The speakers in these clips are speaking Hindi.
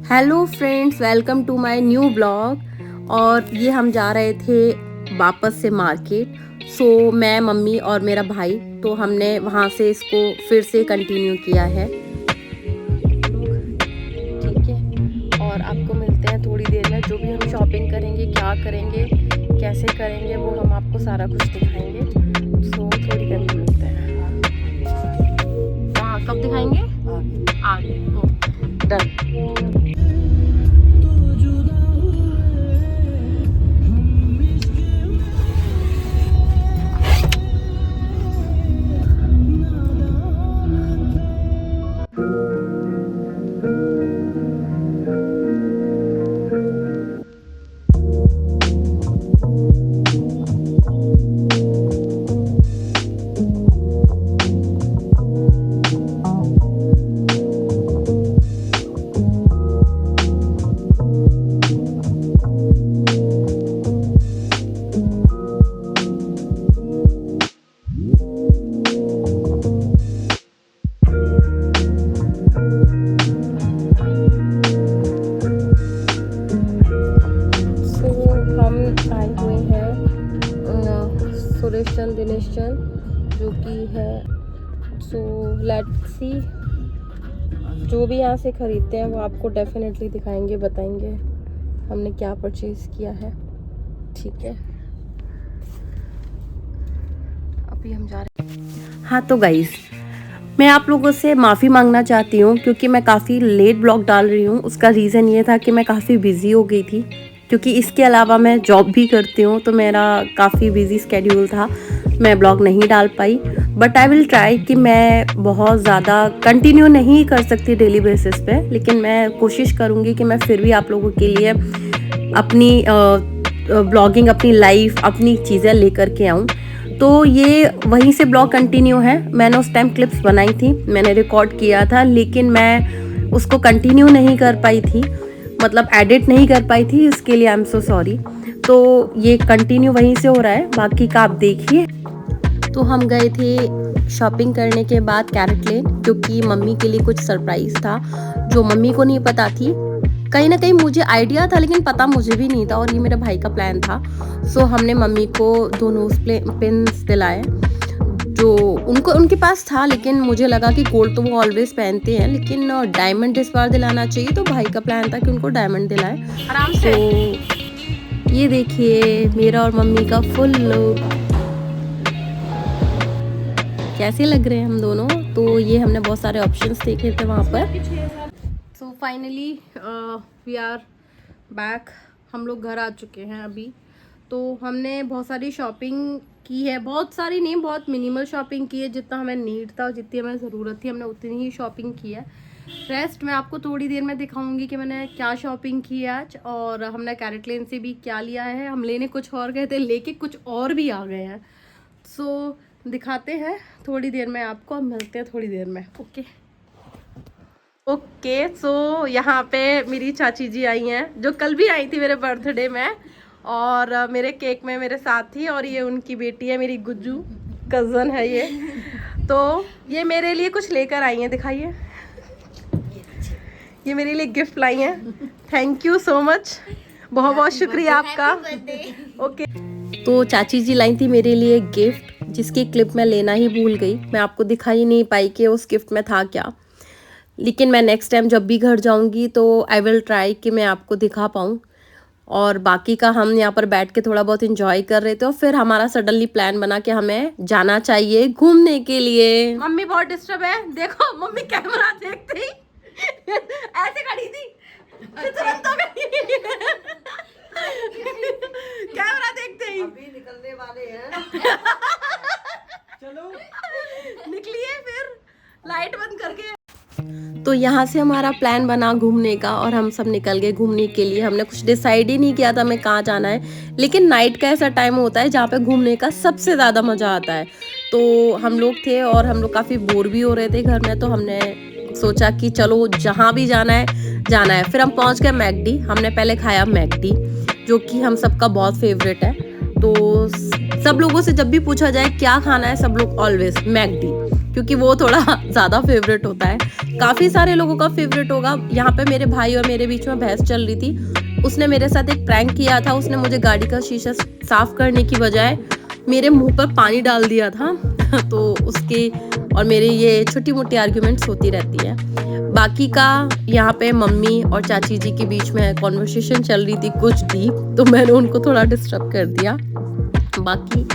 Hello friends, welcome to my new blog. और ये हम जा रहे थे वापस से मार्केट। मैं, मम्मी और मेरा भाई, तो हमने वहाँ से इसको फिर से कंटिन्यू किया है। ठीक है, और आपको मिलते हैं थोड़ी देर में। जो भी हम शॉपिंग करेंगे, क्या करेंगे, कैसे करेंगे, वो हम आपको सारा कुछ दिखाएंगे। थोड़ी देर में मिलते हैं। कब दिखाएंगे? आगे। डन। दिनेश चंद जो कि है। लेट्स सी, जो भी यहाँ से खरीदते हैं वो आपको डेफिनेटली दिखाएंगे, बताएंगे हमने क्या परचेज किया है। ठीक है, अभी हम जा रहे हैं। हाँ तो गाइस, मैं आप लोगों से माफ़ी मांगना चाहती हूँ क्योंकि मैं काफ़ी लेट ब्लॉग डाल रही हूँ। उसका रीज़न ये था कि मैं काफ़ी बिज़ी हो गई थी, क्योंकि इसके अलावा मैं जॉब भी करती हूँ, तो मेरा काफ़ी बिज़ी स्केड्यूल था। मैं ब्लॉग नहीं डाल पाई, बट आई विल ट्राई कि मैं बहुत ज़्यादा कंटिन्यू नहीं कर सकती डेली बेसिस पे, लेकिन मैं कोशिश करूँगी कि मैं फिर भी आप लोगों के लिए अपनी ब्लॉगिंग, अपनी लाइफ, अपनी चीज़ें लेकर के आऊँ। तो ये वहीं से ब्लॉग कंटिन्यू है। मैंने उस टाइम क्लिप्स बनाई थी, मैंने रिकॉर्ड किया था, लेकिन मैं उसको कंटिन्यू नहीं कर पाई थी, मतलब एडिट नहीं कर पाई थी। इसके लिए आई एम सो सॉरी। तो ये कंटिन्यू वहीं से हो रहा है, बाकी का आप देखिए। तो हम गए थे शॉपिंग करने के बाद कैरेट लेन, क्योंकि मम्मी के लिए कुछ सरप्राइज़ था जो मम्मी को नहीं पता थी। कहीं ना कहीं मुझे आइडिया था, लेकिन पता मुझे भी नहीं था, और ये मेरे भाई का प्लान था। हमने मम्मी को 2 नोज पिन्स दिलाए जो उनके पास था, लेकिन मुझे लगा कि गोल्ड तो वो ऑलवेज पहनते हैं, लेकिन डायमंड इस बार दिलाना चाहिए। तो भाई का प्लान था कि उनको डायमंड दिलाए आराम से। ये देखिए मेरा और मम्मी का फुल लुक, कैसे लग रहे हैं हम दोनों। तो ये हमने बहुत सारे ऑप्शंस देखे थे वहाँ पर। Finally we are back. हम लोग घर आ चुके हैं अभी। तो हमने बहुत सारी शॉपिंग की है, बहुत सारी नहीं, बहुत मिनिमल शॉपिंग की है। जितना हमें नीड था, जितनी हमें ज़रूरत थी, हमने उतनी ही शॉपिंग की है। रेस्ट मैं आपको थोड़ी देर में दिखाऊंगी कि मैंने क्या शॉपिंग की है आज, और हमने कैरेट लेन से भी क्या लिया है। हम लेने कुछ और गए थे, लेके कुछ और भी आ गए हैं। दिखाते हैं थोड़ी देर में आपको, मिलते हैं थोड़ी देर में। ओके, यहाँ पे मेरी चाची जी आई हैं, जो कल भी आई थी मेरे बर्थडे में, और मेरे केक में मेरे साथ थी। और ये उनकी बेटी है, मेरी गुज्जू कज़न है ये। तो ये मेरे लिए कुछ लेकर आई हैं, दिखाइए। ये मेरे लिए गिफ्ट लाई हैं। थैंक यू सो मच, बहुत बहुत शुक्रिया आपका। ओके, तो चाची जी लाई थी मेरे लिए गिफ्ट, जिसकी क्लिप मैं लेना ही भूल गई। मैं आपको दिखा ही नहीं पाई कि उस गिफ्ट में था क्या, लेकिन मैं नेक्स्ट टाइम जब भी घर जाऊंगी तो आई विल ट्राई कि मैं आपको दिखा पाऊँ। और बाकी का हम यहाँ पर बैठ के थोड़ा बहुत इंजॉय कर रहे थे, और फिर हमारा सडनली प्लान बना कि हमें जाना चाहिए घूमने के लिए। मम्मी बहुत डिस्टर्ब है, देखो मम्मी कैमरा देखते ही ऐसे खड़ी थी, कैमरा देखते ही अभी निकलने वाले हैं। चलो निकलिए, फिर लाइट बंद करके। तो यहाँ से हमारा प्लान बना घूमने का, और हम सब निकल गए घूमने के लिए। हमने कुछ डिसाइड ही नहीं किया था हमें कहाँ जाना है, लेकिन नाइट का ऐसा टाइम होता है जहाँ पे घूमने का सबसे ज़्यादा मज़ा आता है। तो हम लोग थे, और हम लोग काफ़ी बोर भी हो रहे थे घर में, तो हमने सोचा कि चलो जहाँ भी जाना है। फिर हम पहुँच गए मैकडी। हमने पहले खाया मैकडी, जो कि हम सबका बहुत फेवरेट है। तो सब लोगों से जब भी पूछा जाए क्या खाना है, सब लोग ऑलवेज मैकडी, क्योंकि वो थोड़ा ज़्यादा फेवरेट होता है। काफ़ी सारे लोगों का फेवरेट होगा। यहाँ पे मेरे भाई और मेरे बीच में बहस चल रही थी। उसने मेरे साथ एक प्रैंक किया था। उसने मुझे गाड़ी का शीशा साफ करने की बजाय मेरे मुंह पर पानी डाल दिया था। तो उसके और मेरे ये छोटी मोटी आर्ग्यूमेंट्स होती रहती है। बाकी का यहाँ पे मम्मी और चाची जी के बीच में कॉन्वर्सेशन चल रही थी कुछ डीप, तो मैंने उनको थोड़ा डिस्टर्ब कर दिया। बाकी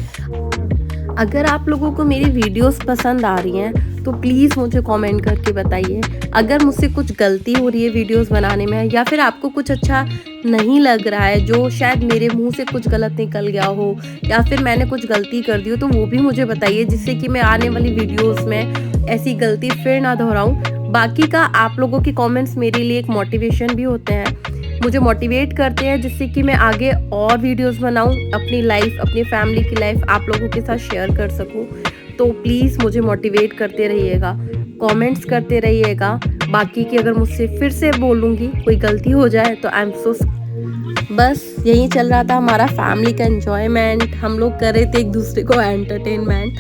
अगर आप लोगों को मेरी वीडियोस पसंद आ रही हैं तो प्लीज़ मुझे कमेंट करके बताइए। अगर मुझसे कुछ गलती हो रही है वीडियोस बनाने में, या फिर आपको कुछ अच्छा नहीं लग रहा है, जो शायद मेरे मुंह से कुछ गलत निकल गया हो, या फिर मैंने कुछ गलती कर दी हो, तो वो भी मुझे बताइए, जिससे कि मैं आने वाली वीडियोस में ऐसी गलती फिर ना दोहराऊँ। बाकी का आप लोगों के कमेंट्स मेरे लिए एक मोटिवेशन भी होते हैं, मुझे मोटिवेट करते हैं, जिससे कि मैं आगे और वीडियोस बनाऊं, अपनी लाइफ, अपनी फैमिली की लाइफ आप लोगों के साथ शेयर कर सकूं। तो प्लीज़ मुझे मोटिवेट करते रहिएगा, कमेंट्स करते रहिएगा। बाकी की अगर मुझसे फिर से बोलूँगी, कोई गलती हो जाए तो आई एम सो। बस यही चल रहा था हमारा फैमिली का एंजॉयमेंट। हम लोग कर रहे थे एक दूसरे को एंटरटेनमेंट।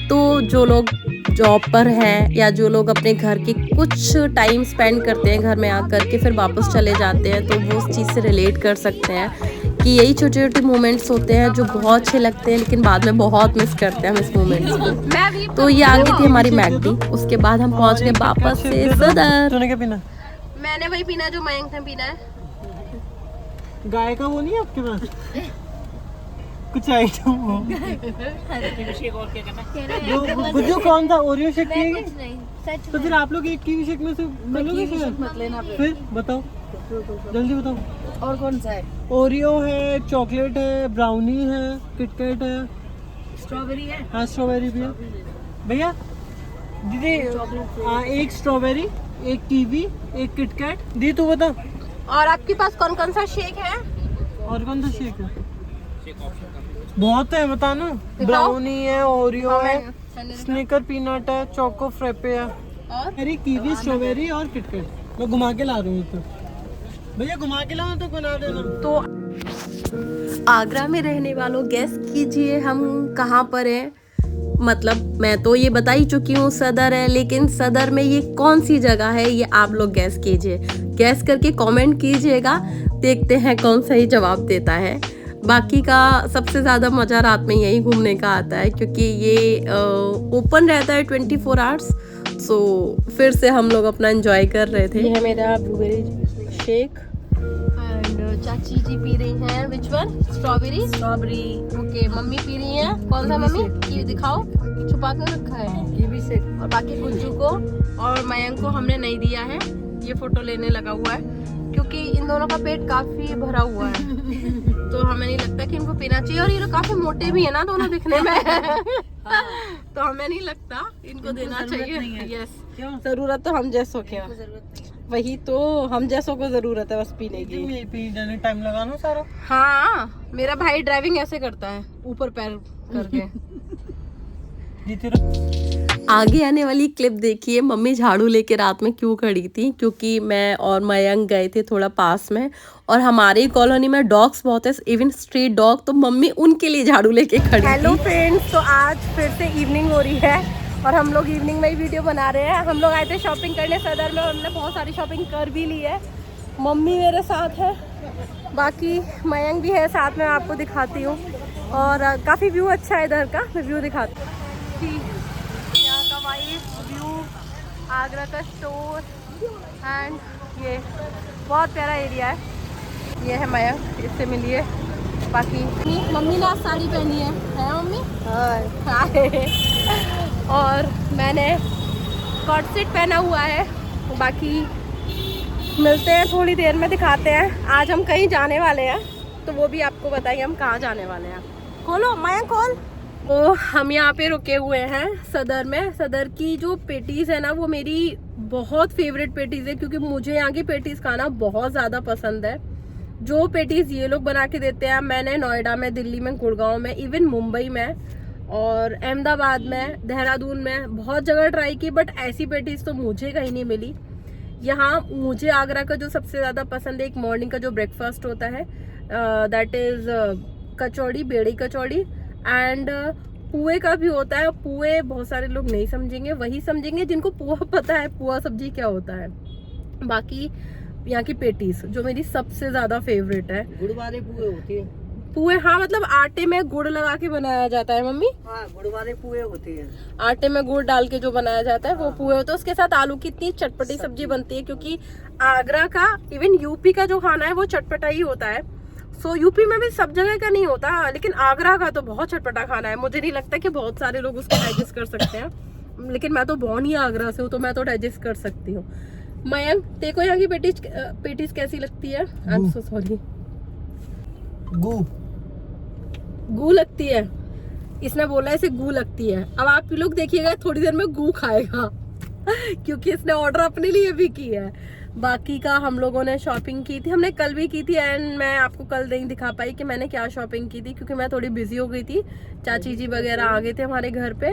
तो जो लोग जॉब पर हैं या जो लोग अपने घर के कुछ टाइम स्पेंड करते हैं घर में आकर के फिर वापस चले जाते हैं, तो वो उस चीज़ से रिलेट कर सकते हैं कि यही छोटे छोटे मोमेंट्स होते हैं जो बहुत अच्छे लगते हैं, लेकिन बाद में बहुत मिस करते हैं हम इस मोमेंट्स को। तो ये आगे थी हमारी मैगडी। उसके बाद हम पहुंच गए वापस से सदर। तूने क्या पीना? मैंने वही पीना जो मयंक ने पीना है। गाय का वो नहीं है आपके पास? कुछ आइटम हो। गुज्जू कौन था? ओरियो शेक पिएगी? तो फिर आप लोग एक कीवी शेक में से बोलोगे फिर बताओ, जल्दी बताओ। और कौन सा है? ओरियो है, चॉकलेट है, ब्राउनी है, किटकैट है, स्ट्रॉबेरी है। हाँ स्ट्रॉबेरी भी है भैया। दीदी एक स्ट्रॉबेरी, एक कीवी, एक किटकैट। दी तू बता। और आपके पास कौन कौन सा शेक है? और कौन सा शेक है? बहुत है, बता ना। ब्राउनी है, ओरियो है, स्निकर पीनट है, चोको फ्रेपे है, और मेरी कीवी, स्ट्रॉबेरी और किटकैट। मैं घुमा के ला रही हूँ। तो भैया घुमा के लाओ तो बना देना। तो आगरा में रहने वालों गेस कीजिए हम कहाँ पर हैं। मतलब मैं तो ये बता ही चुकी हूँ सदर है, लेकिन सदर में ये कौन सी जगह है ये आप लोग गैस कीजिए। गैस करके कमेंट कीजिएगा, देखते हैं कौन सही जवाब देता है। बाकी का सबसे ज़्यादा मज़ा रात में यही घूमने का आता है, क्योंकि ये ओपन रहता है 24 आवर्स। सो फिर से हम लोग अपना एंजॉय कर रहे थे। ये है मेरा ब्लूबेरी शेक एंड चाची जी पी रही हैं which one? Strawberry. Okay, mummy P रही हैं। कौन सा मम्मी? ये दिखाओ, छुपा कर रखा है कीवी शेक। और बाकी गुज्जू को और मयंक को हमने नहीं दिया है, ये फोटो लेने लगा हुआ है, क्योंकि इन दोनों का पेट काफी भरा हुआ है। तो हमें नहीं लगता कि इनको पीना चाहिए। और ये लोग काफी मोटे भी है ना दोनों दिखने में। तो हमें नहीं लगता इनको देना चाहिए। यस, जरूरत तो हम जैसों के, वही तो हम जैसों को जरूरत है बस पीने की। टाइम लगाना सारा। हाँ, मेरा भाई ड्राइविंग ऐसे करता है, ऊपर पैर करके। आगे आने वाली क्लिप देखिए, मम्मी झाड़ू लेके रात में क्यों खड़ी थी, क्योंकि मैं और मयंक गए थे थोड़ा पास में, और हमारी कॉलोनी में डॉग्स बहुत है, इवन स्ट्रीट डॉग, तो मम्मी उनके लिए झाड़ू लेके खड़ी। हेलो फ्रेंड्स, तो आज फिर से इवनिंग हो रही है और हम लोग इवनिंग में ही वीडियो बना रहे हैं। हम लोग आए थे शॉपिंग करने सदर में और हमने बहुत सारी शॉपिंग कर भी ली है। मम्मी मेरे साथ है, बाकी मयंक भी है साथ में, आपको दिखाती हूँ। और काफ़ी व्यू अच्छा है इधर का, मैं व्यू दिखाती हूँ। यहाँ का वाइब व्यू, आगरा का स्टोर एंड ये बहुत प्यारा एरिया है। ये है मयंक, इससे मिलिए। बाकी मम्मी ने आज साड़ी पहनी है मम्मी? हाँ। और मैंने कॉट सेट पहना हुआ है। बाकी मिलते हैं थोड़ी देर में, दिखाते हैं। आज हम कहीं जाने वाले हैं, तो वो भी आपको बताइए हम कहाँ जाने वाले हैं। खोलो मयंक, खोल। तो हम यहाँ पे रुके हुए हैं सदर में। सदर की जो पेटीज़ है ना, वो मेरी बहुत फेवरेट पेटीज़ है, क्योंकि मुझे यहाँ की पेटीज़ खाना बहुत ज़्यादा पसंद है। जो पेटीज़ ये लोग बना के देते हैं, मैंने नोएडा में, दिल्ली में, गुड़गांव में, इवन मुंबई में और अहमदाबाद में, देहरादून में बहुत जगह ट्राई की, बट ऐसी पेटीज़ तो मुझे कहीं नहीं मिली। यहाँ मुझे आगरा का जो सबसे ज़्यादा पसंद है, एक मॉर्निंग का जो ब्रेकफास्ट होता है, दैट इज़ कचौड़ी, बेड़ी कचौड़ी एंड पुए का भी होता है। पुए बहुत सारे लोग नहीं समझेंगे, वही समझेंगे जिनको पुआ पता है पुआ सब्जी क्या होता है। बाकी यहाँ की पेटीज जो मेरी सबसे ज्यादा फेवरेट है। गुड़ वाले पुए होते हैं। पुए, हाँ मतलब आटे में गुड़ लगा के बनाया जाता है मम्मी। हाँ, गुड़ वाले पुए होते हैं। आटे में गुड़ डाल के जो बनाया जाता है वो पुए होते हैं। उसके साथ आलू की इतनी चटपटी सब्जी बनती है, क्योंकि आगरा का इवन यूपी का जो खाना है वो चटपटा ही होता है। सो यूपी में भी सब जगह का नहीं होता, लेकिन आगरा का तो बहुत चटपटा खाना है। मुझे नहीं लगता कि बहुत सारे लोग उसको डाइजेस्ट कर सकते हैं, लेकिन मैं तो बॉर्न ही आगरा से हूँ तो मैं तो डाइजेस्ट कर सकती हूँ। मयंक, देखो यहाँ की पेटीज कैसी लगती है? आई एम सो सॉरी, गू लगती है। इसने बोला इसे गू लगती है। अब आप लोग देखिएगा थोड़ी देर में गू खाएगा क्योंकि इसने ऑर्डर अपने लिए भी किया है। बाकी का हम लोगों ने शॉपिंग की थी, हमने कल भी की थी एंड मैं आपको कल नहीं दिखा पाई कि मैंने क्या शॉपिंग की थी, क्योंकि मैं थोड़ी बिजी हो गई थी। चाची जी वगैरह आ गए थे हमारे घर पे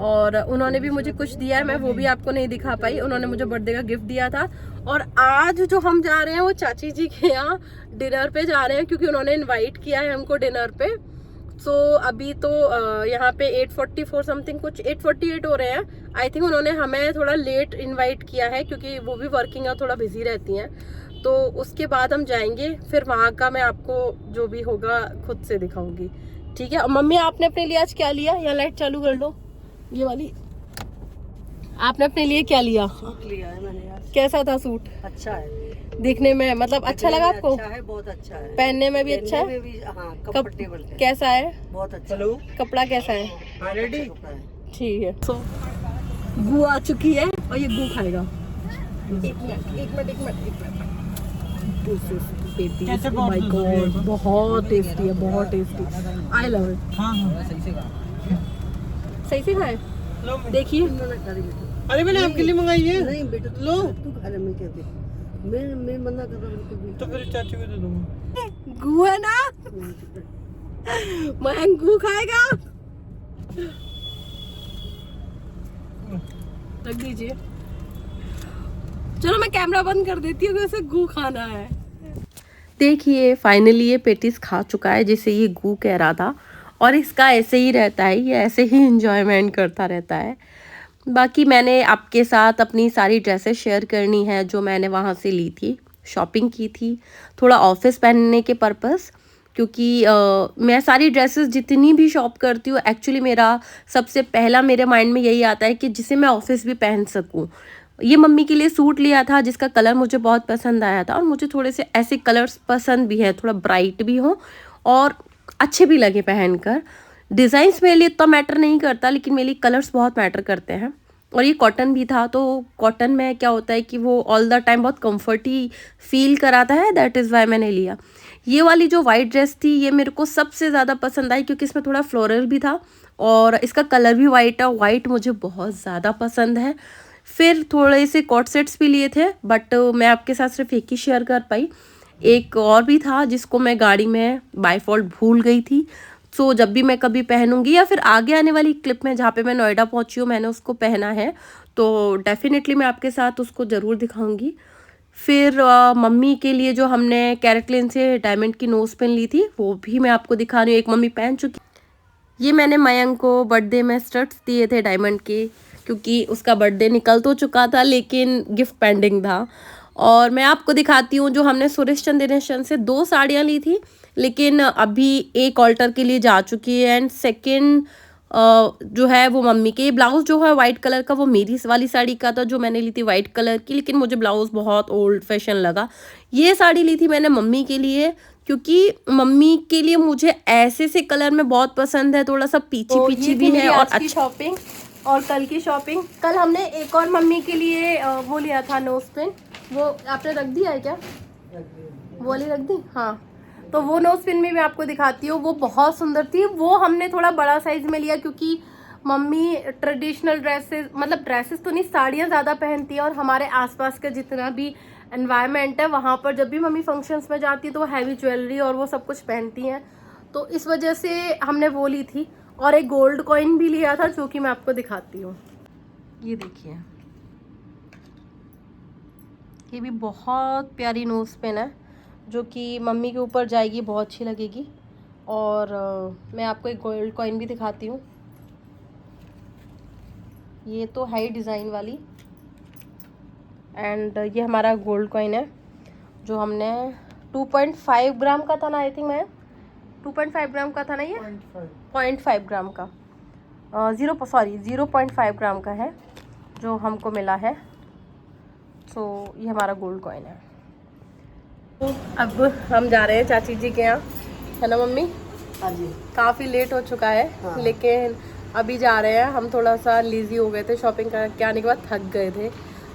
और उन्होंने भी मुझे कुछ दिया है, मैं वो भी आपको नहीं दिखा पाई। उन्होंने मुझे बर्थडे का गिफ्ट दिया था। और आज जो हम जा रहे हैं वो चाची जी के यहाँ डिनर पे जा रहे हैं, क्योंकि उन्होंने इन्वाइट किया है हमको डिनर पे। सो अभी तो यहाँ पे 8:44 समथिंग, कुछ 8:48 हो रहे हैं। आई थिंक उन्होंने हमें थोड़ा लेट इनवाइट किया है, क्योंकि वो भी वर्किंग है, थोड़ा बिजी रहती हैं। तो उसके बाद हम जाएंगे, फिर वहाँ का मैं आपको जो भी होगा खुद से दिखाऊंगी, ठीक है। मम्मी, आपने अपने लिए आज क्या लिया? यहाँ लाइट चालू कर लो, ये वाली। आपने अपने लिए क्या लिया? सूट लिया है मैंने आज। कैसा था सूट? अच्छा है देखने में, मतलब अच्छा लगा आपको? अच्छा है, बहुत अच्छा है। पहनने में भी अच्छा है? में भी, हाँ, कंफर्टेबल है। कैसा है? बहुत अच्छा। कपड़ा कैसा है? रेडी, ठीक है। सो गू आ चुकी है और ये गू खाएगा। एक मिनट। Oh my God, बहुत टेस्टी है, बहुत टेस्टी। I love it. हाँ, सही से खाए, देखिए। अरे मैंने आपके लिए मंगाई है। नहीं बेटा, लो, तू खा ले, मैं कहती मैं मना कर रहा हूँ। तो फिर चाची को दे दूंगा। गू है ना, मैं गू खाएगा। रख दीजिए। चलो मैं कैमरा बंद कर देती हूँ, वैसे गू खाना है। देखिए फाइनली ये पेटिस खा चुका है जिसे ये गू कह रहा था, और इसका ऐसे ही रहता है, ये ऐसे ही इंजॉयमेंट करता रहता है। बाकी मैंने आपके साथ अपनी सारी ड्रेसेस शेयर करनी है जो मैंने वहाँ से ली थी, शॉपिंग की थी थोड़ा ऑफिस पहनने के पर्पस, क्योंकि मैं सारी ड्रेसेस जितनी भी शॉप करती हूँ एक्चुअली मेरा सबसे पहला मेरे माइंड में यही आता है कि जिसे मैं ऑफिस भी पहन सकूँ। ये मम्मी के लिए सूट लिया था जिसका कलर मुझे बहुत पसंद आया था, और मुझे थोड़े से ऐसे कलर्स पसंद भी हैं, थोड़ा ब्राइट भी हो और अच्छे भी लगे पहनकर। डिज़ाइंस मेरे लिए इतना मैटर नहीं करता, लेकिन मेरे लिए कलर्स बहुत मैटर करते हैं। और ये कॉटन भी था, तो कॉटन में क्या होता है कि वो ऑल द टाइम बहुत कंफर्ट ही फील कराता है, दैट इज़ वाई मैंने लिया। ये वाली जो वाइट ड्रेस थी ये मेरे को सबसे ज़्यादा पसंद आई, क्योंकि इसमें थोड़ा फ्लोरल भी था और इसका कलर भी वाइट है। वाइट मुझे बहुत ज़्यादा पसंद है। फिर थोड़े से कॉट सेट्स भी लिए थे, बट मैं आपके साथ सिर्फ एक ही शेयर कर पाई। एक और भी था जिसको मैं गाड़ी में बाय फॉल्ट भूल गई थी। सो जब भी मैं कभी पहनूंगी या फिर आगे आने वाली क्लिप में जहाँ पे मैं नोएडा पहुँची हूँ मैंने उसको पहना है, तो डेफिनेटली मैं आपके साथ उसको ज़रूर दिखाऊंगी। फिर मम्मी के लिए जो हमने कैरेटलिन से डायमंड की नोज पिन ली थी वो भी मैं आपको दिखा रही हूँ, एक मम्मी पहन चुकी। ये मैंने मयंक को बर्थडे में स्टड्स दिए थे डायमंड के, क्योंकि उसका बर्थडे निकल तो चुका था लेकिन गिफ्ट पेंडिंग था। और मैं आपको दिखाती हूँ जो हमने सुरेश चंदेनेशन से 2 साड़ियाँ ली थी, लेकिन अभी एक ऑल्टर के लिए जा चुकी है एंड सेकंड जो है वो मम्मी के। ब्लाउज जो है वाइट कलर का वो मेरी वाली साड़ी का था जो मैंने ली थी वाइट कलर की, लेकिन मुझे ब्लाउज बहुत ओल्ड फैशन लगा। ये साड़ी ली थी मैंने मम्मी के लिए, क्योंकि मम्मी के लिए मुझे ऐसे से कलर में बहुत पसंद है, थोड़ा सा पीछी पीछी भी है। और अच्छी शॉपिंग और कल की शॉपिंग, कल हमने एक और मम्मी के लिए वो लिया था नोज पिन, वो आपने रख दिया है क्या? वो वाली रख दी, हाँ। तो वो नोज पिन भी मैं आपको दिखाती हूँ, वो बहुत सुंदर थी। वो हमने थोड़ा बड़ा साइज में लिया क्योंकि मम्मी ट्रेडिशनल ड्रेसेस, मतलब ड्रेसेस तो नहीं साड़ियाँ ज़्यादा पहनती है, और हमारे आसपास का जितना भी एनवायरनमेंट है वहाँ पर जब भी मम्मी फंक्शंस में जाती है तो वो हैवी ज्वेलरी और वो सब कुछ पहनती हैं, तो इस वजह से हमने वो ली थी। और एक गोल्ड कॉइन भी लिया था जो कि मैं आपको दिखाती हूँ। ये देखिए, ये भी बहुत प्यारी नोज पिन है जो कि मम्मी के ऊपर जाएगी, बहुत अच्छी लगेगी। और मैं आपको एक गोल्ड कॉइन भी दिखाती हूँ, ये तो है डिज़ाइन वाली। एंड ये हमारा गोल्ड कॉइन है जो हमने 2.5 ग्राम का था ना, आई थिंक मैं 2.5 ग्राम का था ना, ये 0.5 ग्राम का 0.5 ग्राम का है जो हमको मिला है। तो ये हमारा गोल्ड कॉइन है। तो अब हम जा रहे हैं चाची जी के यहाँ, है ना मम्मी? हाँ जी। काफ़ी लेट हो चुका है। हाँ। लेकिन अभी जा रहे हैं। हम थोड़ा सा लेज़ी हो गए थे, शॉपिंग करके आने के बाद थक गए थे,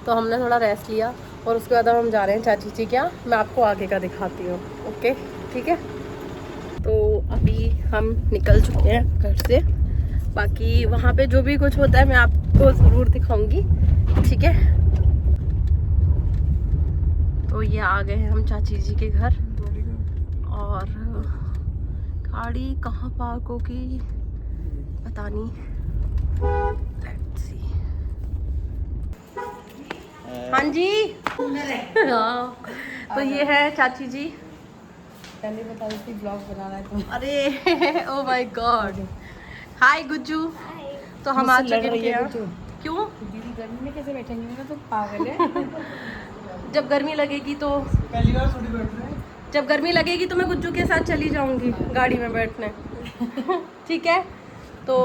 तो हमने थोड़ा रेस्ट लिया और उसके बाद अब हम जा रहे हैं चाची जी के यहाँ। मैं आपको आगे का दिखाती हूँ। ओके ठीक है। तो अभी हम निकल चुके हैं घर से। बाकी वहाँ पे जो भी कुछ होता है मैं आपको ज़रूर दिखाऊंगी, ठीक है। तो ये आ गए हैं हम चाची जी के घर और गाड़ी कहाँ पार्क होगी पता नहीं। Let's see. हाँ जी। हाँ, तो ये है चाची जी। पहले बता रही थी ब्लॉग बनाना है तो। अरे ओ माय गॉड। हाय गुज्जू। तो हम आ चुके हैं। क्यों? दीदी गर्मी में कैसे बैठेंगे, मैं तो पागल है। जब गर्मी लगेगी तो पहली बार छोटी बैठ रहे हैं। जब गर्मी लगेगी तो मैं गुज्जू के साथ चली जाऊंगी गाड़ी में बैठने। ठीक है। तो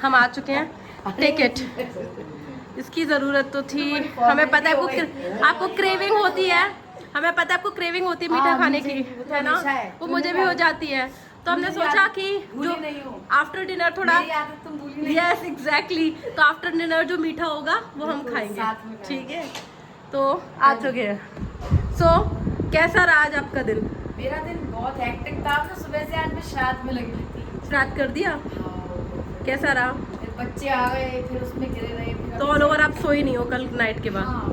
हम आ चुके हैं। Take it. इसकी ज़रूरत तो थी। हमें पता है आपको क्रेविंग होती है। हमें पता है आपको क्रेविंग होती है मीठा खाने की, है ना? वो मुझे भी हो जाती है। तो हमने सोचा कि जो आफ्टर डिनर थोड़ा, यस एग्जैक्टली, तो आफ्टर डिनर जो मीठा होगा वो हम खाएंगे, ठीक है। तो आ चुके हैं। सो कैसा रहा आज आपका दिन? मेरा दिन बहुत हेक्टिक था। तो सुबह से आज मैं श्राद्ध में लगी थी। श्राद्ध कर दिया? कैसा रहा? फिर बच्चे आ गए, फिर उसमें गिरे रहे। तो ऑल ओवर आप सोई नहीं हो कल नाइट के बाद? हाँ,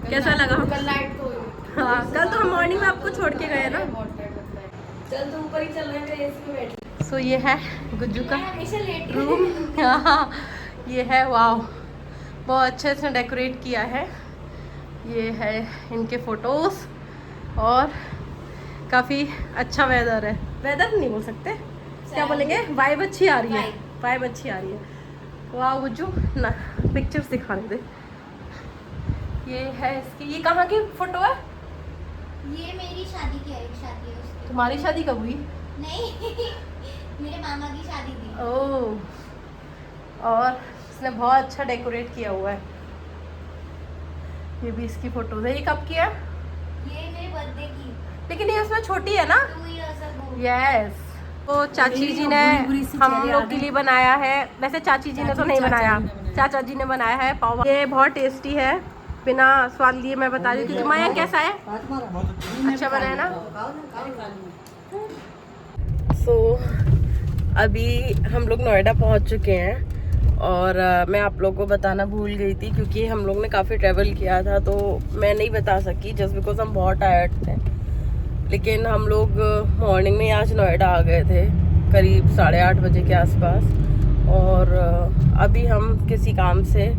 कैसा लगा? कल नाइट तो हाँ, कल तो हम मॉर्निंग में आपको छोड़ के गए ना। बहुत टाइम लगता है। चल तो ऊपर ही चल रहे हैं, एसी में बैठ। सो ये है गुज्जू का रूम। हाँ, ये है। वाह, बहुत अच्छे से डेकोरेट किया है। ये है इनके फोटोज़ और काफ़ी अच्छा वेदर है। वेदर नहीं बोल सकते, क्या बोलेंगे? वाइब अच्छी आ रही है। वाइब अच्छी आ रही है। वाह गुज्जू ना, पिक्चर्स दिखाने दे। ये है इसकी, ये कहाँ की फोटो है? ये मेरी शादी की है, शादी है उसकी। तुम्हारी शादी कब हुई? नहीं, मेरे मामा की शादी थी। ओह, और इसने बहुत अच्छा डेकोरेट किया हुआ है। ये भी इसकी फोटोज है। ये कब की है? ये मेरे बर्थडे की। लेकिन ये उसमें छोटी है ना? 2 years ago। यस। तो चाची जी ने हम लोग के लिए बनाया है। वैसे चाची जी ने तो नहीं बनाया, चाचा जी ने बनाया है पाव। ये बहुत टेस्टी है, बिना स्वाद लिए मैं बता रही हूँ। मयंक कैसा है? अच्छा बना है ना? सो अभी हम लोग नोएडा पहुँच चुके हैं और मैं आप लोगों को बताना भूल गई थी क्योंकि हम लोग ने काफ़ी ट्रैवल किया था, तो मैं नहीं बता सकी जस्ट बिकॉज हम बहुत टायर्ड थे। लेकिन हम लोग मॉर्निंग में आज नोएडा आ गए थे करीब 8:30 बजे के आसपास। और अभी हम किसी काम से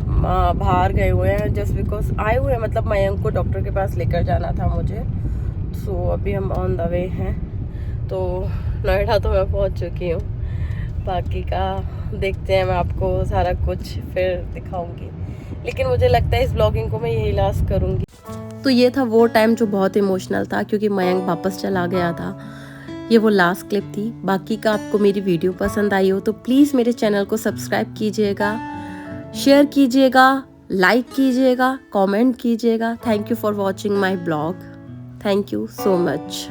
बाहर गए हुए हैं जस्ट बिकॉज आए हुए हैं, मतलब मयंक को डॉक्टर के पास लेकर जाना था मुझे। सो अभी हम ऑन द वे हैं। तो नोएडा तो मैं पहुंच चुकी हूँ। बाकी का देखते हैं, मैं आपको सारा कुछ फिर दिखाऊंगी। लेकिन मुझे लगता है इस ब्लॉगिंग को मैं यही लास्ट करूँगी। तो ये था वो टाइम जो बहुत इमोशनल था क्योंकि मयंक वापस चला गया था। ये वो लास्ट क्लिप थी। बाकी का आपको मेरी वीडियो पसंद आई हो तो प्लीज़ मेरे चैनल को सब्सक्राइब कीजिएगा, शेयर कीजिएगा, लाइक कीजिएगा, कमेंट कीजिएगा। Thank you for watching my blog. Thank you so much.